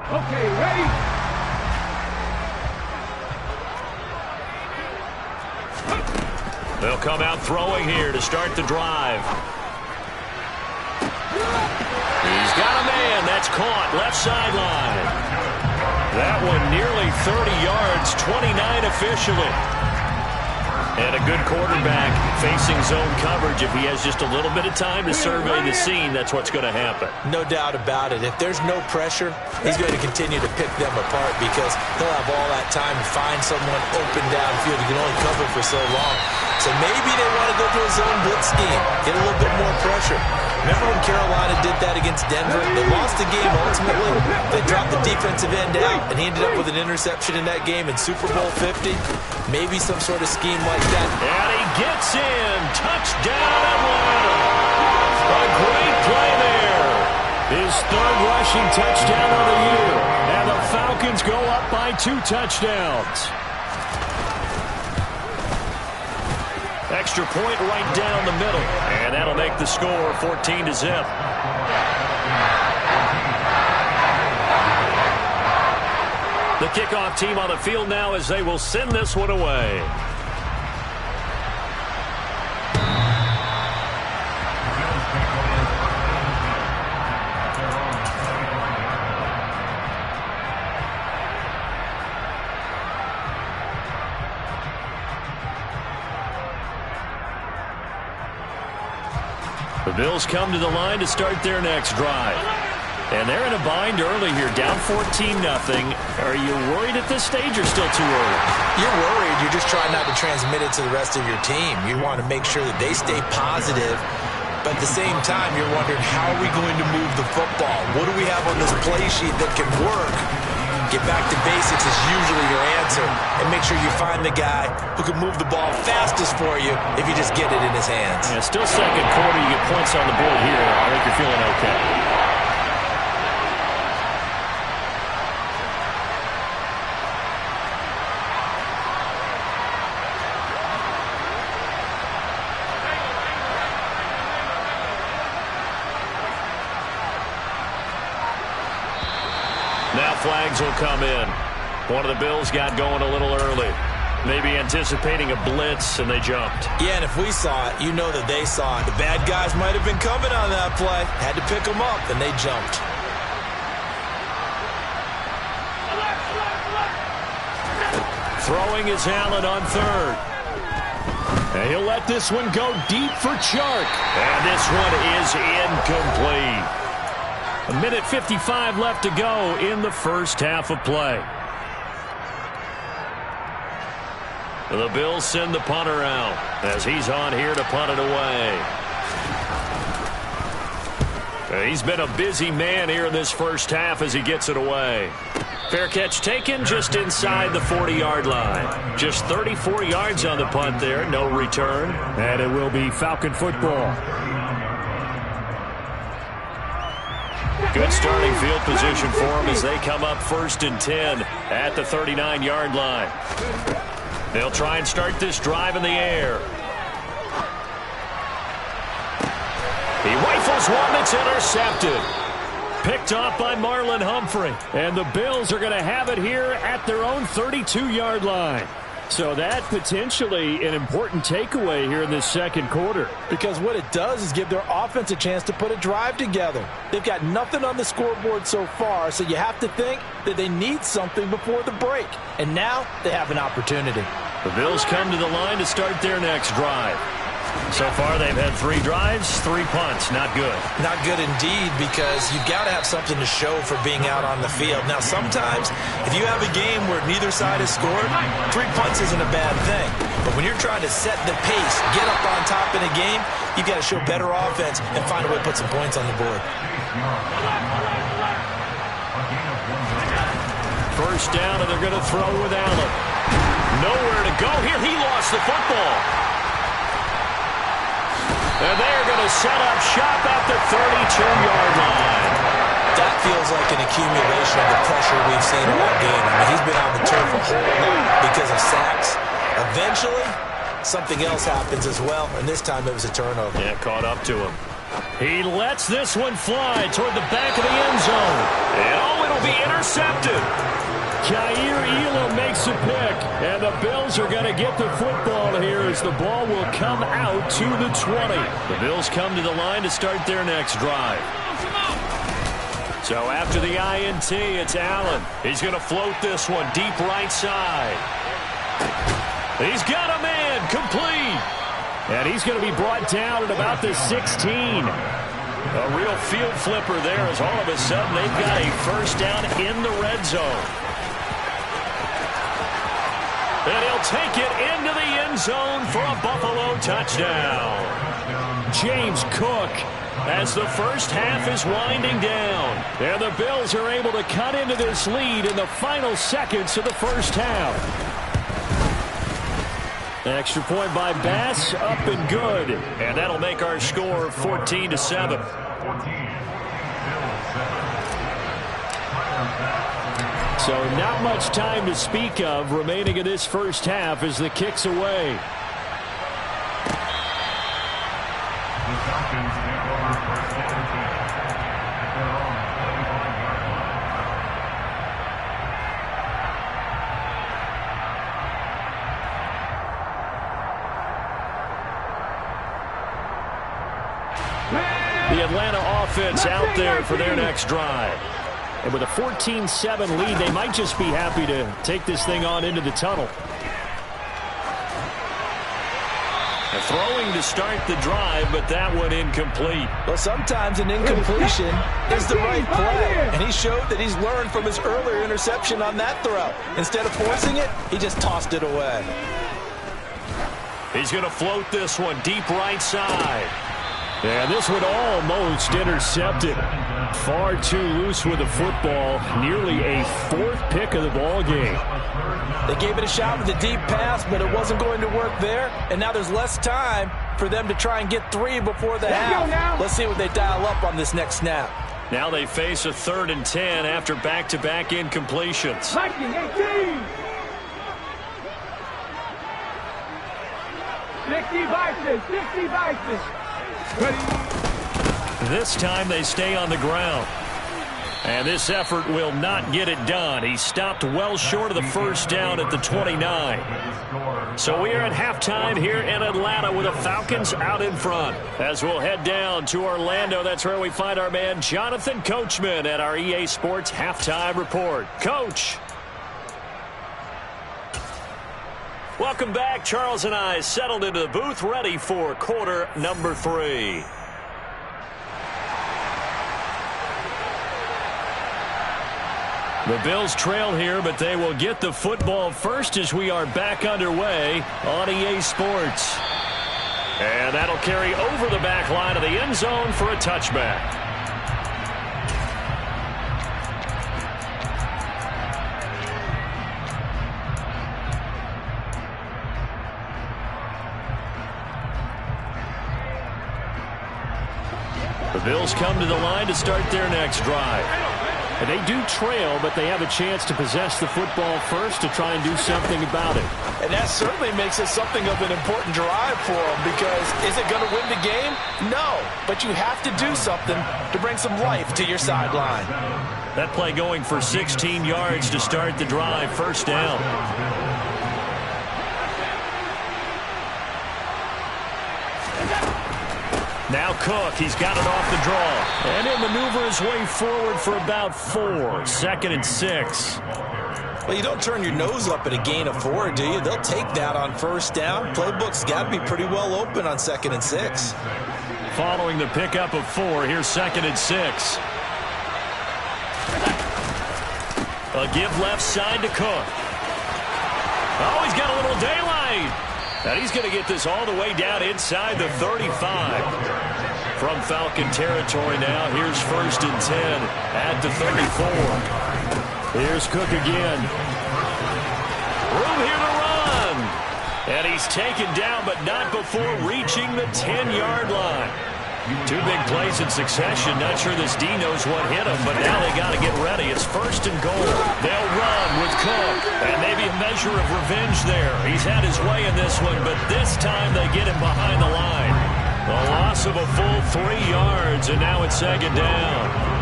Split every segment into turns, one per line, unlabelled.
Okay, ready?
They'll come out throwing here to start the drive. He's got a man. That's caught. Left sideline. That one nearly 30 yards, 29 officially. And a good quarterback facing zone coverage. If he has just a little bit of time to survey the scene, that's what's going to happen.
No doubt about it. If there's no pressure, he's going to continue to pick them apart because he'll have all that time to find someone open downfield. He can only cover for so long. So maybe they want to go to a zone blitz scheme, get a little bit more pressure. Remember when Carolina did that against Denver? They lost the game ultimately. They dropped the defensive end out, and he ended up with an interception in that game in Super Bowl 50. Maybe some sort of scheme like that.
And he gets in. Touchdown, Atlanta. A great play there. His third rushing touchdown of the year. And the Falcons go up by 2 touchdowns. Extra point right down the middle. And that'll make the score 14-0. The kickoff team on the field now as they will send this one away. The Bills come to the line to start their next drive. And they're in a bind early here, down 14-0. Are you worried at this stage or still too early?
You're worried. You're just trying not to transmit it to the rest of your team. You want to make sure that they stay positive. But at the same time, you're wondering, how are we going to move the football? What do we have on this play sheet that can work? Get back to basics is usually your answer. And make sure you find the guy who can move the ball fastest for you if you just get it in his hands.
Yeah, still second quarter. You get points on the board here. I think you're feeling okay. Now flags will come in. One of the Bills got going a little early. Maybe anticipating a blitz, and they jumped.
Yeah, and if we saw it, you know that they saw it. The bad guys might have been coming on that play. Had to pick them up, and they jumped.
Throwing is Allen on third. And he'll let this one go deep for Chark. And this one is incomplete. 1:55 left to go in the first half of play. The Bills send the punter out as he's on here to punt it away. He's been a busy man here in this first half as he gets it away. Fair catch taken just inside the 40-yard line. Just 34 yards on the punt there, no return. And it will be Falcon football. Good starting field position for them as they come up 1st and 10 at the 39-yard line. They'll try and start this drive in the air. He rifles one that's intercepted. Picked off by Marlon Humphrey. And the Bills are going to have it here at their own 32-yard line. So that potentially an important takeaway here in this second quarter.
Because what it does is give their offense a chance to put a drive together. They've got nothing on the scoreboard so far, so you have to think that they need something before the break. And now they have an opportunity.
The Bills come to the line to start their next drive. So far, they've had 3 drives, 3 punts. Not good.
Not good indeed, because you've got to have something to show for being out on the field. Now, sometimes, if you have a game where neither side has scored, 3 punts isn't a bad thing. But when you're trying to set the pace, get up on top in a game, you've got to show better offense and find a way to put some points on the board.
First down, and they're going to throw with Allen. Nowhere to go here. He lost the football. And they're going to set up shop at the 32-yard line.
That feels like an accumulation of the pressure we've seen all game. I mean, he's been on the turf a whole lot because of sacks. Eventually, something else happens as well, and this time it was a turnover.
Yeah, caught up to him. He lets this one fly toward the back of the end zone. And it'll be intercepted. Jair Elam makes a pick, and the Bills are going to get the football here as the ball will come out to the 20. The Bills come to the line to start their next drive. So after the INT, it's Allen. He's going to float this one deep right side. He's got a man complete. And he's going to be brought down at about the 16. A real field flipper there as all of a sudden they've got a first down in the red zone. And he'll take it into the end zone for a Buffalo touchdown. James Cook as the first half is winding down. And the Bills are able to cut into this lead in the final seconds of the first half. Extra point by Bass, up and good. And that'll make our score 14-7. So not much time to speak of remaining in this first half as the kick's away. The Atlanta offense out there for their next drive. And with a 14-7 lead, they might just be happy to take this thing on into the tunnel. A throwing to start the drive, but that one incomplete.
Well, sometimes an incompletion is the right play. And he showed that he's learned from his earlier interception on that throw. Instead of forcing it, he just tossed it away.
He's going to float this one deep right side. And this one almost intercepted. Far too loose with the football. Nearly a fourth pick of the ball game.
They gave it a shot with a deep pass, but it wasn't going to work there. And now there's less time for them to try and get three before the half. Let's see what they dial up on this next snap.
Now they face a 3rd and 10 after back-to-back incompletions.
18. 60 vices.
This time they stay on the ground. And this effort will not get it done. He stopped well short of the first down at the 29. So we are at halftime here in Atlanta with the Falcons out in front. As we'll head down to Orlando, that's where we find our man Jonathan Coachman at our EA Sports Halftime Report. Coach. Welcome back. Charles and I settled into the booth, ready for quarter number 3. The Bills trail here, but they will get the football first as we are back underway on EA Sports. And that'll carry over the back line of the end zone for a touchback. The Bills come to the line to start their next drive. And they do trail, but they have a chance to possess the football first to try and do something about it.
And that certainly makes it something of an important drive for them, because is it going to win the game? No, but you have to do something to bring some life to your sideline.
That play going for 16 yards to start the drive, first down. Now Cook, he's got it off the draw. And he'll maneuver his way forward for about 4. 2nd and 6.
Well, you don't turn your nose up at a gain of 4, do you? They'll take that on first down. Playbook's got to be pretty well open on 2nd and 6.
Following the pickup of 4, here's 2nd and 6. A give left side to Cook. Oh, he's got a little daylight. And he's going to get this all the way down inside the 35. From Falcon territory now, here's 1st and 10 at the 34. Here's Cook again. Room here to run. And he's taken down, but not before reaching the 10-yard line. 2 big plays in succession. Not sure this D knows what hit him, but now they got to get ready. It's 1st and goal. They'll run with Cook. And maybe a measure of revenge there. He's had his way in this one, but this time they get him behind the line. A loss of a full 3 yards, and now it's second down.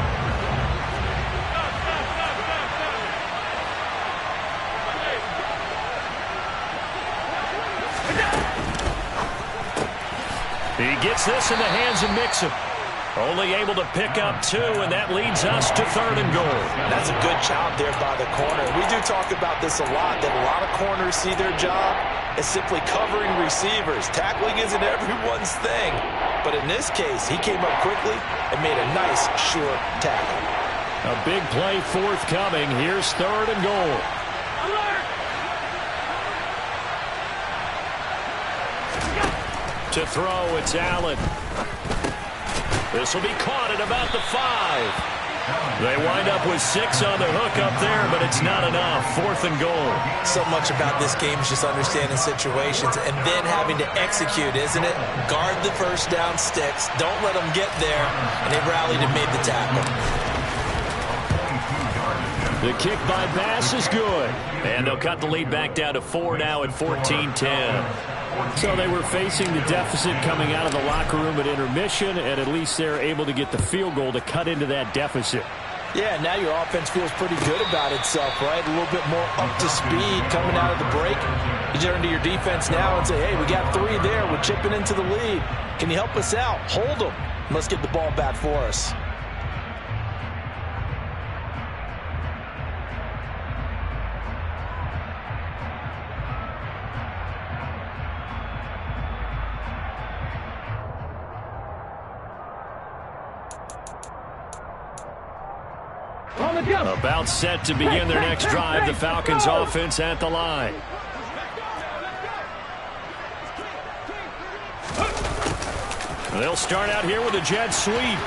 He gets this in the hands of Mixon. Only able to pick up 2, and that leads us to 3rd and goal.
That's a good job there by the corner. We do talk about this a lot, that a lot of corners see their job as simply covering receivers. Tackling isn't everyone's thing. But in this case, he came up quickly and made a nice, sure tackle.
A big play forthcoming. Here's 3rd and goal. To throw, it's Allen. This will be caught at about the 5. They wind up with 6 on the hook up there, but it's not enough. 4th and goal.
So much about this game is just understanding situations and then having to execute, isn't it? Guard the first down sticks. Don't let them get there. And they rallied and made the tackle.
The kick by Bass is good. And they'll cut the lead back down to 4 now at 14-10. So they were facing the deficit coming out of the locker room at intermission, and at least they're able to get the field goal to cut into that deficit.
Yeah, now your offense feels pretty good about itself, right? A little bit more up to speed coming out of the break. You turn to your defense now and say, hey, we got 3 there. We're chipping into the lead. Can you help us out? Hold them. Let's get the ball back for us.
About set to begin their next drive. The Falcons offense at the line. They'll start out here with a jet sweep.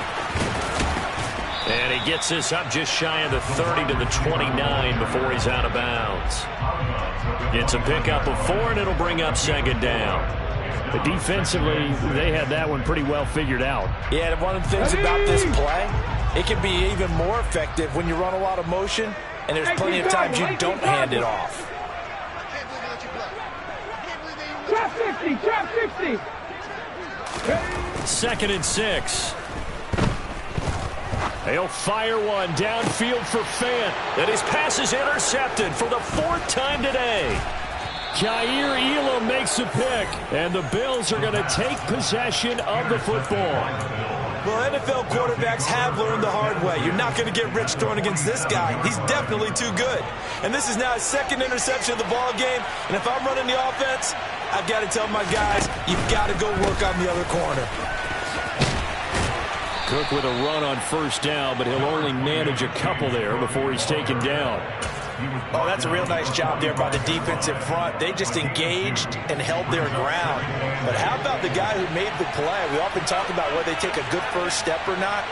And he gets this up just shy of the 30 to the 29 before he's out of bounds. It's a pickup of 4, and it'll bring up second down.
But defensively, they had that one pretty well figured out.
Yeah, and one of the things about this play, it can be even more effective when you run a lot of motion, and there's plenty of times you don't hand it off.
Trap 60, trap 60.
2nd and 6. They'll fire one downfield for Fant. And his pass is intercepted for the 4th time today. Jair Elam makes a pick, and the Bills are going to take possession of the football.
Well, NFL quarterbacks have learned the hard way. You're not going to get rich throwing against this guy. He's definitely too good. And this is now his 2nd interception of the ball game. And if I'm running the offense, I've got to tell my guys, you've got to go work on the other corner.
Cook with a run on 1st down, but he'll only manage a couple there before he's taken down.
Oh, that's a real nice job there by the defensive front. They just engaged and held their ground. But how about the guy who made the play? We often talk about whether they take a good first step or not.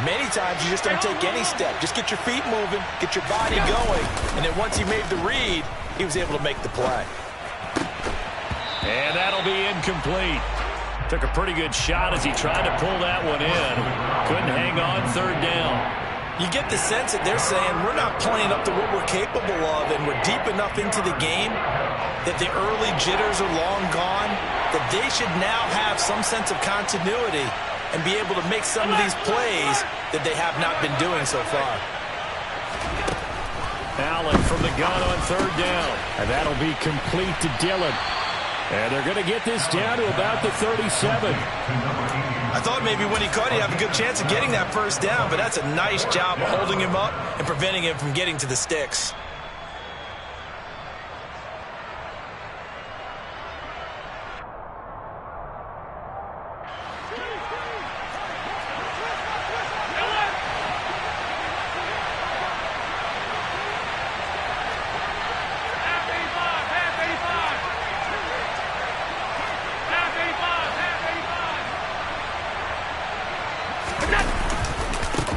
Many times you just don't take any step. Just get your feet moving, get your body going, and then once he made the read, he was able to make the play.
And that'll be incomplete. Took a pretty good shot as he tried to pull that one in. Couldn't hang on 3rd down.
You get the sense that they're saying we're not playing up to what we're capable of, and we're deep enough into the game that the early jitters are long gone, that they should now have some sense of continuity and be able to make some of these plays that they have not been doing so far.
Allen from the gun on 3rd down. And that'll be complete to Dillon. And they're going to get this down to about the 37.
I thought maybe when he caught it, he'd have a good chance of getting that 1st down, but that's a nice job of holding him up and preventing him from getting to the sticks.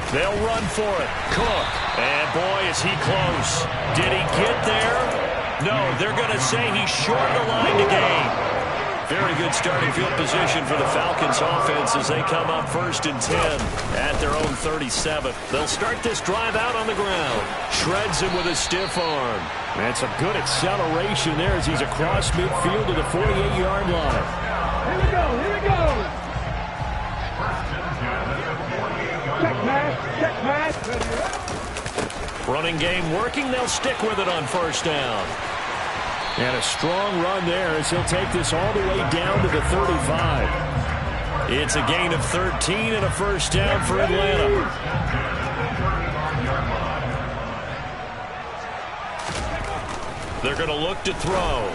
They'll run for it. Cook. And boy, is he close. Did he get there? No, they're going to say he's short of the line to gain. Very good starting field position for the Falcons offense as they come up 1st and 10 at their own 37. They'll start this drive out on the ground. Shreds him with a stiff arm. And some good acceleration there as he's across midfield to the 48-yard line.
Here we go, here we go. Check, man.
Running game working. They'll stick with it on first down.
And a strong run there as he'll take this all the way down to the 35.
It's a gain of 13 and a first down for Atlanta. They're going to look to throw.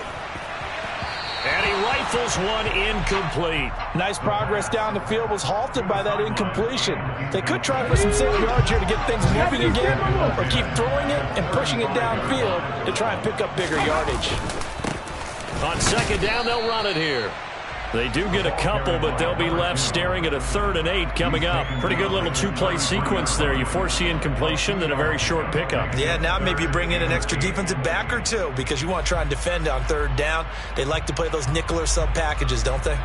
And he rifles one incomplete.
Nice progress down the field, was halted by that incompletion. They could try for some safe yards here to get things moving again, or keep throwing it and pushing it downfield to try and pick up bigger yardage.
On second down, they'll run it here. They do get a couple, but they'll be left staring at a 3rd and 8 coming up. Pretty good little two-play sequence there. You force the incompletion, then a very short pickup.
Yeah, now maybe you bring in an extra defensive back or two because you want to try and defend on 3rd down. They like to play those nickel or sub packages, don't they?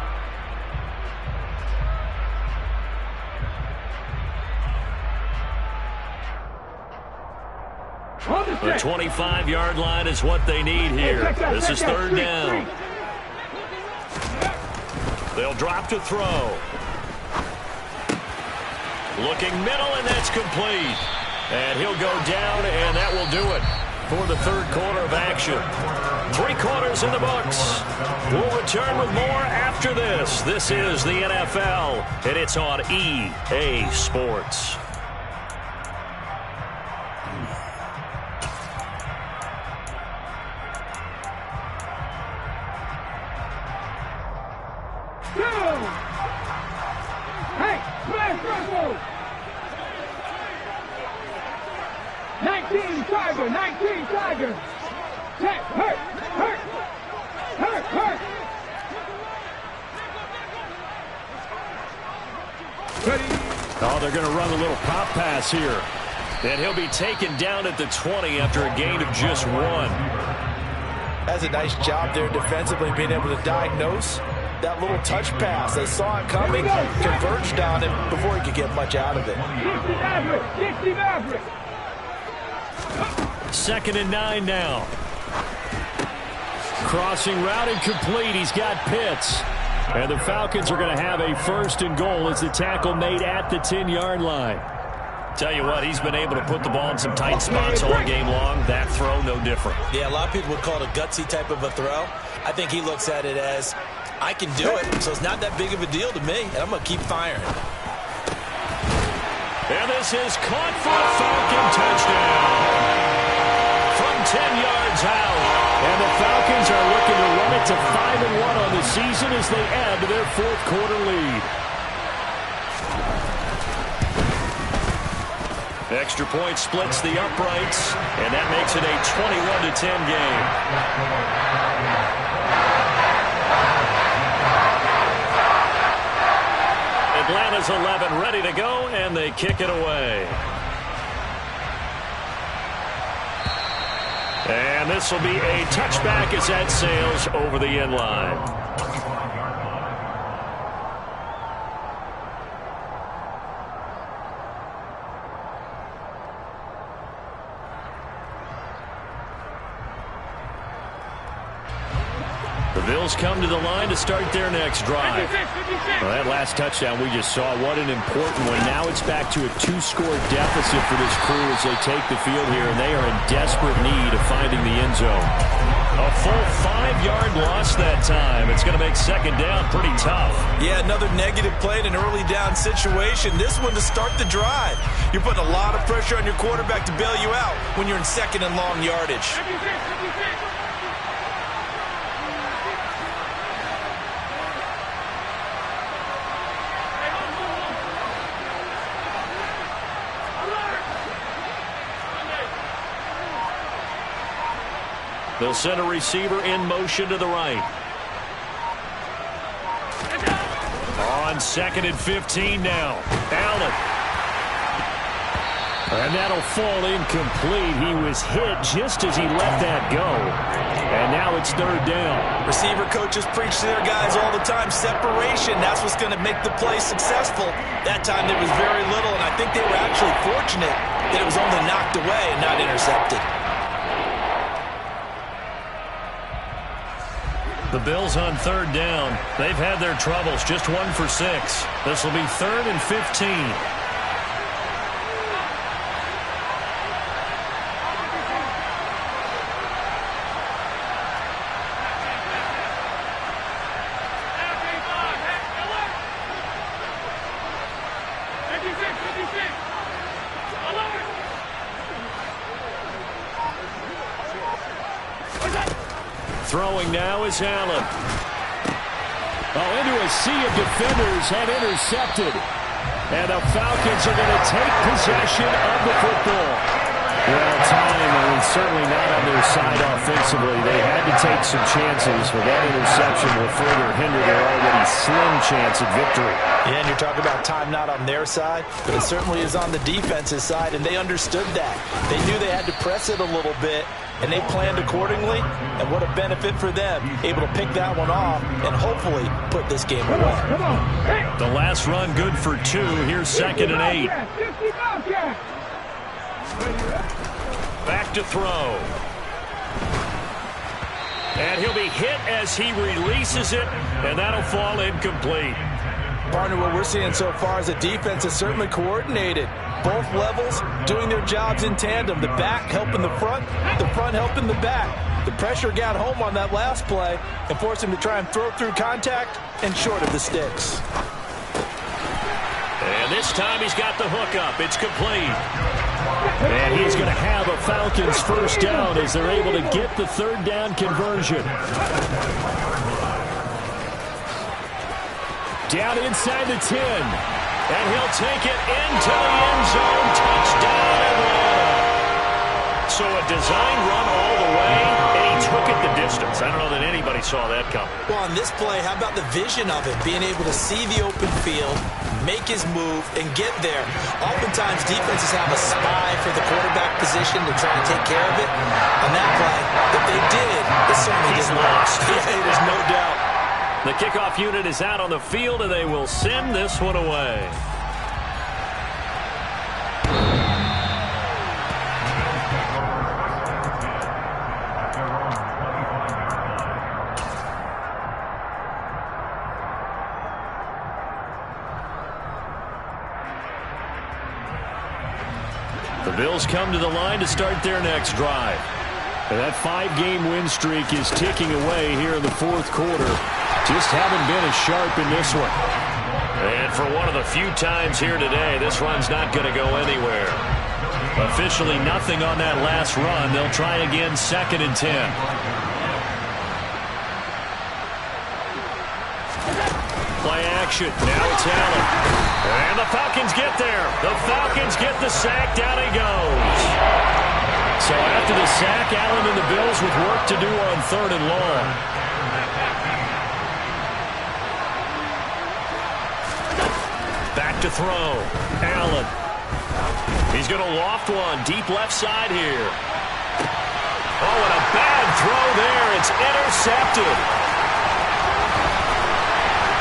The 25-yard line is what they need here. This is 3rd down. They'll drop to throw. Looking middle, and that's complete. And he'll go down, and that will do it for the 3rd quarter of action. 3 quarters in the books. We'll return with more after this. This is the NFL, and it's on EA Sports.
Hey, smash Russell! 19 Tiger, 19 Tiger! Check, hurt!
Oh, they're going to run a little pop pass here.
And he'll be taken down at the 20 after a gain of just 1.
That's a nice job there defensively, being able to diagnose that little touch pass. They saw it coming, converged on him before he could get much out of it.
60 Maverick!
2nd and 9 now.
Crossing route incomplete. He's got Pitts. And the Falcons are going to have a 1st and goal as the tackle made at the 10-yard line.
Tell you what, he's been able to put the ball in some tight spots all game long. That throw, no different.
Yeah, a lot of people would call it a gutsy type of a throw. I think he looks at it as, I can do it, so it's not that big of a deal to me, and I'm going to keep firing.
And this is caught for a Falcon touchdown. From 10 yards out.
And the Falcons are looking to run it to 5-1 on the season as they add to their 4th quarter lead.
Extra point splits the uprights, and that makes it a 21-10 game. Atlanta's 11 ready to go, and they kick it away. And this will be a touchback as that sails over the end line. The Bills come to the line to start their next drive.
Well, that last touchdown we just saw, what an important one. Now it's back to a 2-score deficit for this crew as they take the field here, and they are in desperate need of finding the end zone.
A full 5-yard loss that time. It's going to make 2nd down pretty tough.
Yeah, another negative play in an early down situation. This one to start the drive. You're putting a lot of pressure on your quarterback to bail you out when you're in 2nd and long yardage.
They'll send a receiver in motion to the right. On 2nd and 15 now. Allen.
And that'll fall incomplete. He was hit just as he let that go. And now it's 3rd down.
Receiver coaches preach to their guys all the time. Separation, that's what's going to make the play successful. That time there was very little, and I think they were actually fortunate that it was only knocked away and not intercepted.
The Bills on 3rd down. They've had their troubles, just 1 for 6. This will be 3rd and 15.
Throwing now is Allen. Oh, into a sea of defenders and intercepted. And the Falcons are going to take possession of the football. Well, time is certainly not on their side offensively. They had to take some chances, but that interception will further hinder their already slim chance at victory.
Yeah, and you're talking about time not on their side, but it certainly is on the defense's side, and they understood that. They knew they had to press it a little bit, and they planned accordingly, and what a benefit for them, able to pick that one off and hopefully put this game away.
The last run good for 2. Here's 2nd and 8. Back to throw. And he'll be hit as he releases it, and that'll fall incomplete.
Partner, what we're seeing so far is the defense is certainly coordinated. Both levels doing their jobs in tandem. The back helping the front helping the back. The pressure got home on that last play and forced him to try and throw through contact and short of the sticks.
And this time he's got the hook up. It's complete. And he's going to have a Falcons first down as they're able to get the 3rd down conversion. Down inside the 10. And he'll take it into the end zone. Touchdown, Atlanta. So a design run all the way, and he took it the distance. I don't know that anybody saw that coming.
Well, on this play, how about the vision of it? Being able to see the open field, make his move, and get there. Oftentimes, defenses have a spy for the quarterback position to try and take care of it. On that play, if they did, it certainly didn't work.
Yeah, there's no doubt. The kickoff unit is out on the field, and they will send this one away. The Bills come to the line to start their next drive. And that 5-game win streak is ticking away here in the 4th quarter. Just haven't been as sharp in this one. And for one of the few times here today, this run's not going to go anywhere. Officially nothing on that last run. They'll try again 2nd and 10. Play action. Now it's Allen. And the Falcons get there. The Falcons get the sack. Down he goes. So after the sack, Allen and the Bills with work to do on 3rd and long. Back to throw. Allen. He's going to loft one. Deep left side here. Oh, and a bad throw there. It's intercepted.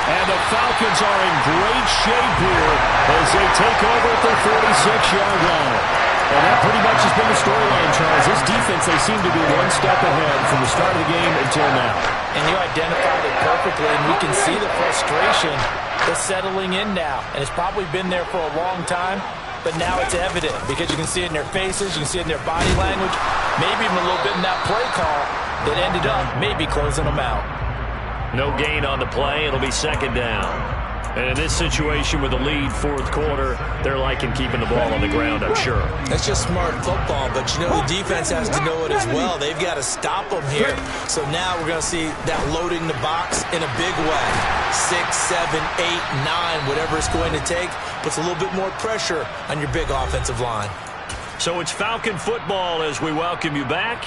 And the Falcons are in great shape here as they take over at their 46-yard line. And that pretty much has been the storyline, Charles. This defense, they seem to be one step ahead from the start of the game until now.
And you identified it perfectly, and we can see the frustration is settling in now. And it's probably been there for a long time, but now it's evident because you can see it in their faces, you can see it in their body language, maybe even a little bit in that play call that ended up maybe closing them out.
No gain on the play. It'll be 2nd down. And in this situation with the lead 4th quarter, they're liking keeping the ball on the ground, I'm sure.
That's just smart football, but you know the defense has to know it as well. They've got to stop them here. So now we're going to see that loading the box in a big way. 6, 7, 8, 9, whatever it's going to take, puts a little bit more pressure on your big offensive line.
So it's Falcon football as we welcome you back.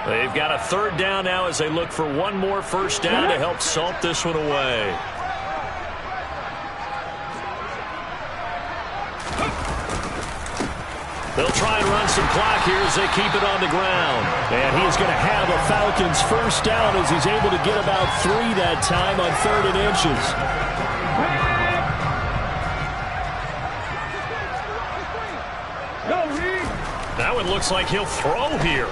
They've got a 3rd down now as they look for one more first down to help salt this one away. They'll try and run some clock here as they keep it on the ground. And he's going to have a Falcons first down as he's able to get about 3 that time on 3rd and inches. That one looks like he'll throw here.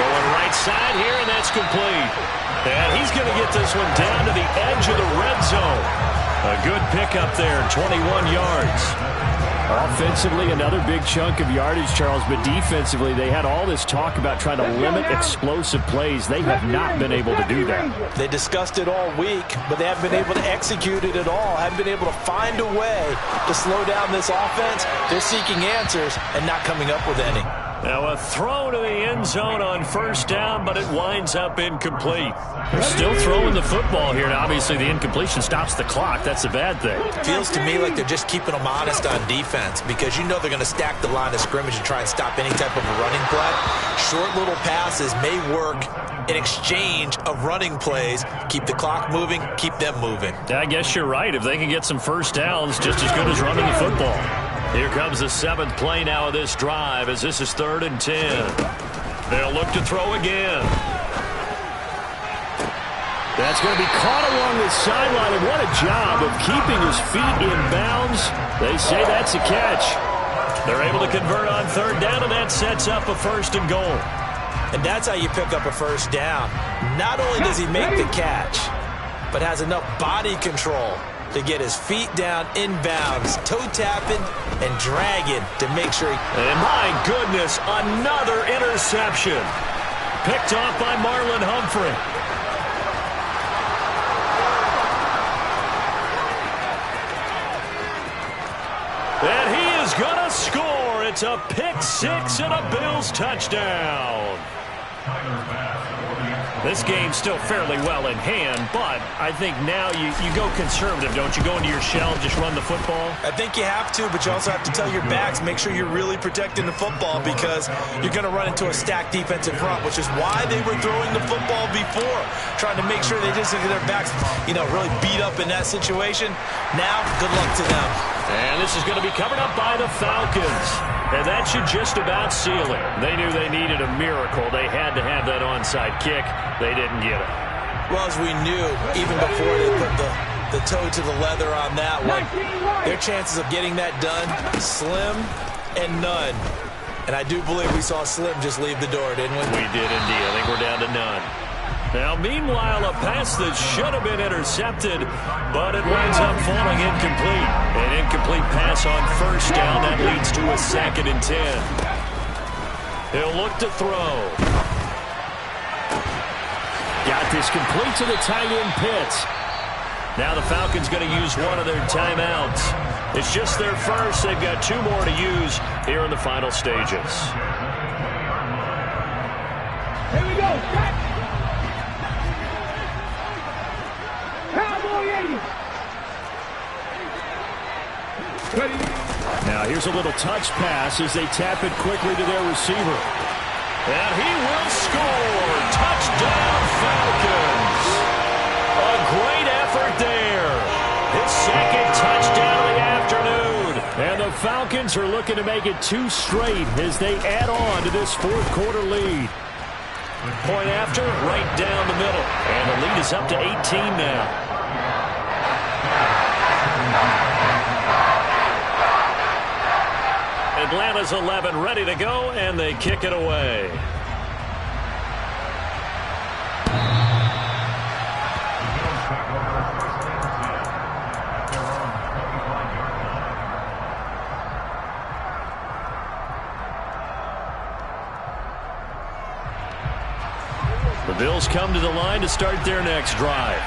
Going right side here, and that's complete. And he's going to get this one down to the edge of the red zone. A good pickup there, 21 yards. Offensively, another big chunk of yardage, Charles, but defensively, they had all this talk about trying to limit explosive plays. They have not been able to do that.
They discussed it all week, but they haven't been able to execute it at all, haven't been able to find a way to slow down this offense. They're seeking answers and not coming up with any.
Now a throw to the end zone on first down, but it winds up incomplete. They're still throwing the football here. Now, obviously, the incompletion stops the clock. That's a bad thing.
Feels to me like they're just keeping them honest on defense because you know they're going to stack the line of scrimmage and try and stop any type of a running play. Short little passes may work in exchange of running plays. Keep the clock moving, keep them moving.
I guess you're right. If they can get some first downs, just as good as running the football. Here comes the 7th play now of this drive as this is 3rd and 10. They'll look to throw again.
That's going to be caught along the sideline, and what a job of keeping his feet in bounds. They say that's a catch.
They're able to convert on 3rd down, and that sets up a 1st and goal.
And that's how you pick up a first down. Not only does he make the catch, but has enough body control to get his feet down inbounds, toe tapping and dragging to make sure he...
And my goodness, another interception. Picked off by Marlon Humphrey. And he is going to score. It's a pick 6 and a Bills touchdown. This game's still fairly well in hand, but I think now you go conservative, don't you? Go into your shell and just run the football?
I think you have to, but you also have to tell your backs, make sure you're really protecting the football because you're going to run into a stacked defensive front, which is why they were throwing the football before, trying to make sure they just get their backs, really beat up in that situation. Now, good luck to them.
And this is going to be covered up by the Falcons. And that should just about seal it. They knew they needed a miracle. They had to have that onside kick. They didn't get it.
Well, as we knew, even before they put the toe to the leather on that one, their chances of getting that done, slim and none. And I do believe we saw Slim just leave the door, didn't we?
We did indeed. I think we're down to none. Now, meanwhile, a pass that should have been intercepted, but it winds up falling incomplete. An incomplete pass on first down. That leads to a 2nd and 10. He'll look to throw.
Got this complete to the tight end Pitts.
Now the Falcons going to use one of their timeouts. It's just their first. They've got 2 more to use here in the final stages.
Here we go.
Now here's a little touch pass as they tap it quickly to their receiver.
And he will score. Touchdown Falcons. A great effort there. His 2nd touchdown of the afternoon.
And the Falcons are looking to make it 2 straight as they add on to this 4th quarter lead.
Point after, right down the middle. And the lead is up to 18 now. Atlanta's 11 ready to go, and they kick it away. The Bills come to the line to start their next drive.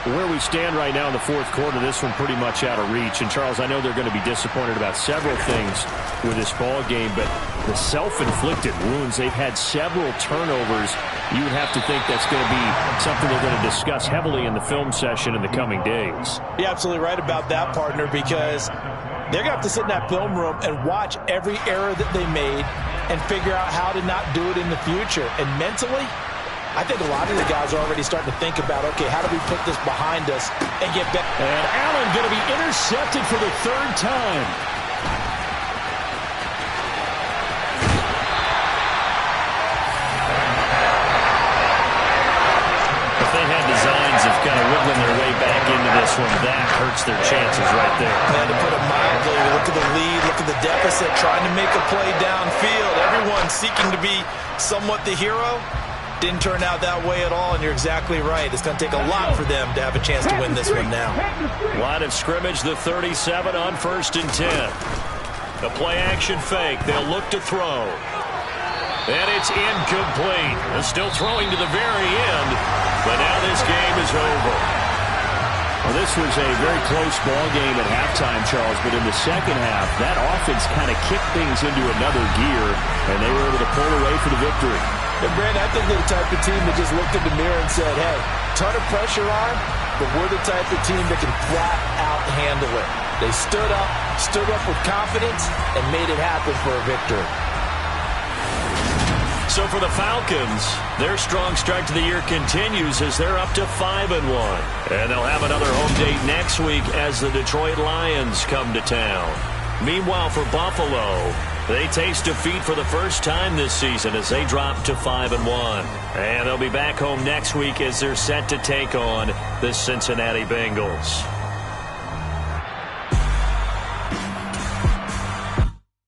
Where we stand right now in the 4th quarter, this one pretty much out of reach. And, Charles, I know they're going to be disappointed about several things with this ball game, but the self-inflicted wounds, they've had several turnovers. You would have to think that's going to be something they're going to discuss heavily in the film session in the coming days.
You're absolutely right about that, partner, because they're going to have to sit in that film room and watch every error that they made and figure out how to not do it in the future. And mentally, I think a lot of the guys are already starting to think about, okay, how do we put this behind us and get back?
And Allen going to be intercepted for the 3rd time.
If they had designs of kind of wiggling their way back into this one, that hurts their chances right there.
Man, to put it mildly, look at the lead, look at the deficit, trying to make a play downfield. Everyone seeking to be somewhat the hero. Didn't turn out that way at all, and you're exactly right. It's going to take a lot for them to have a chance to win this one now.
Line of scrimmage, the 37 on 1st and 10. The play-action fake. They'll look to throw. And it's incomplete. They're still throwing to the very end, but now this game is over.
Well, this was a very close ball game at halftime, Charles, but in the second half, that offense kind of kicked things into another gear, and they were able to pull away for the victory.
And Brandon, I think they're the type of team that just looked in the mirror and said, hey, ton of pressure on, but we're the type of team that can flat out handle it. They stood up with confidence, and made it happen for a victory.
So for the Falcons, their strong start to the year continues as they're up to 5-1. And they'll have another home date next week as the Detroit Lions come to town. Meanwhile, for Buffalo, they taste defeat for the first time this season as they drop to 5-1. And they'll be back home next week as they're set to take on the Cincinnati Bengals.